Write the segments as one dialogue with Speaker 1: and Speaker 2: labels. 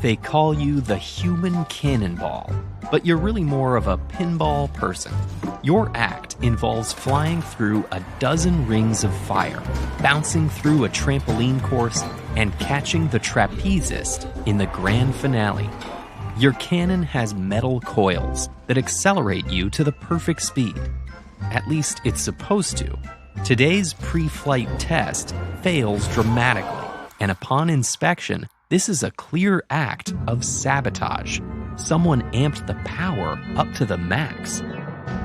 Speaker 1: They call you the human cannonball, but you're really more of a pinball person. Your act involves flying through a dozen rings of fire, bouncing through a trampoline course, and catching the trapezist in the grand finale. Your cannon has metal coils that accelerate you to the perfect speed. At least it's supposed to. Today's pre-flight test fails dramatically, and upon inspection, this is a clear act of sabotage. Someone amped the power up to the max.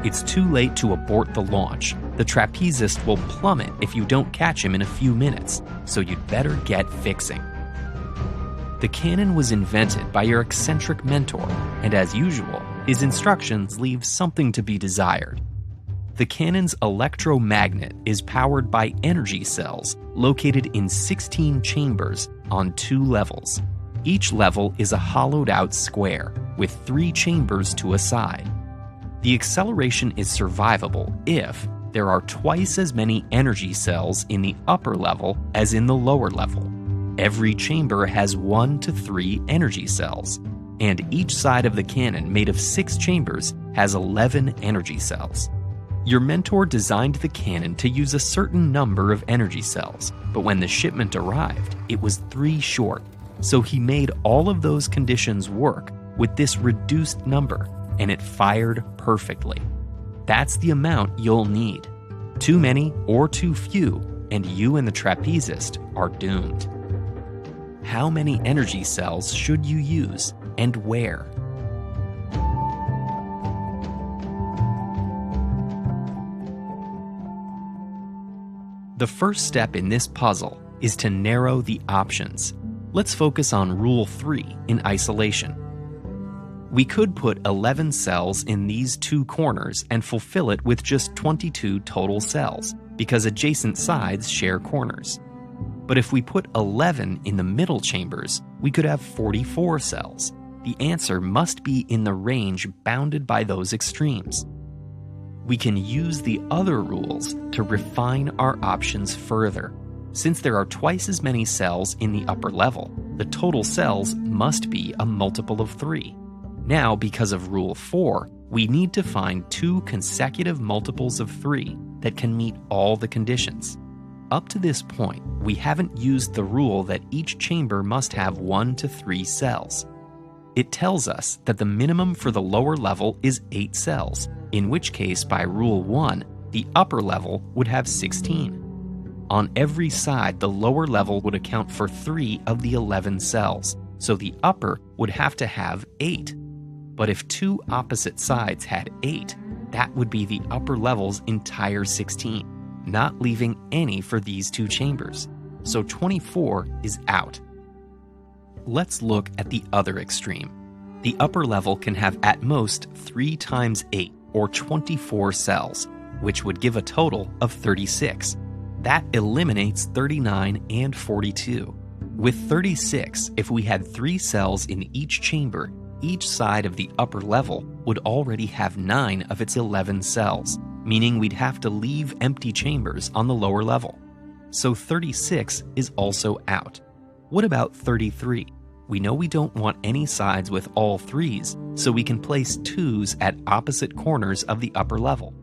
Speaker 1: It's too late to abort the launch. The trapezist will plummet if you don't catch him in a few minutes, so you'd better get fixing. The cannon was invented by your eccentric mentor, and as usual, his instructions leave something to be desired. The cannon's electromagnet is powered by energy cells located in 16 chambers on 2 levels. Each level is a hollowed-out square with 3 chambers to a side. The acceleration is survivable if there are twice as many energy cells in the upper level as in the lower level. Every chamber has 1 to 3 energy cells, and each side of the cannon made of 6 chambers has 11 energy cells. Your mentor designed the cannon to use a certain number of energy cells, but when the shipment arrived, it was 3 short. So he made all of those conditions work with this reduced number, and it fired perfectly. That's the amount you'll need. Too many or too few, and you and the trapezist are doomed. How many energy cells should you use, and where? The first step in this puzzle is to narrow the options. Let's focus on Rule 3 in isolation. We could put 11 cells in these 2 corners and fulfill it with just 22 total cells, because adjacent sides share corners. But if we put 11 in the middle chambers, we could have 44 cells. The answer must be in the range bounded by those extremes. We can use the other rules to refine our options further. Since there are twice as many cells in the upper level, the total cells must be a multiple of 3. Now, because of Rule 4, we need to find 2 consecutive multiples of 3 that can meet all the conditions. Up to this point, we haven't used the rule that each chamber must have 1 to 3 cells. It tells us that the minimum for the lower level is 8 cells, in which case, by Rule 1, the upper level would have 16. On every side, the lower level would account for 3 of the 11 cells, so the upper would have to have 8. But if 2 opposite sides had 8, that would be the upper level's entire 16, not leaving any for these 2 chambers. So 24 is out. Let's look at the other extreme. The upper level can have at most 3 times 8, or 24 cells, which would give a total of 36. That eliminates 39 and 42. With 36, if we had 3 cells in each chamber, each side of the upper level would already have 9 of its 11 cells, meaning we'd have to leave empty chambers on the lower level. So 36 is also out. What about 33? We know we don't want any sides with all 3s, so we can place 2s at opposite corners of the upper level.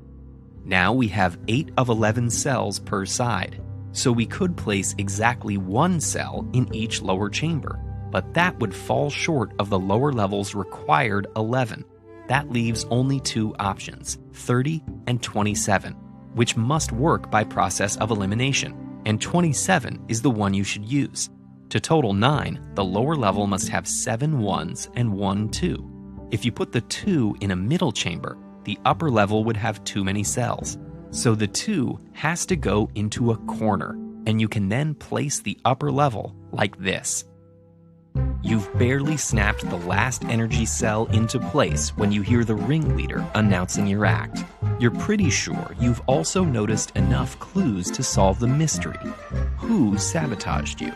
Speaker 1: Now we have 8 of 11 cells per side, so we could place exactly 1 cell in each lower chamber, but that would fall short of the lower level's required 11. That leaves only 2 options, 30 and 27, which must work by process of elimination, and 27 is the one you should use. To total 9, the lower level must have 7 1s and 1 2. If you put the 2 in a middle chamber, the upper level would have too many cells. So the 2 has to go into a corner, and you can then place the upper level like this. You've barely snapped the last energy cell into place when you hear the ringleader announcing your act. You're pretty sure you've also noticed enough clues to solve the mystery. Who sabotaged you?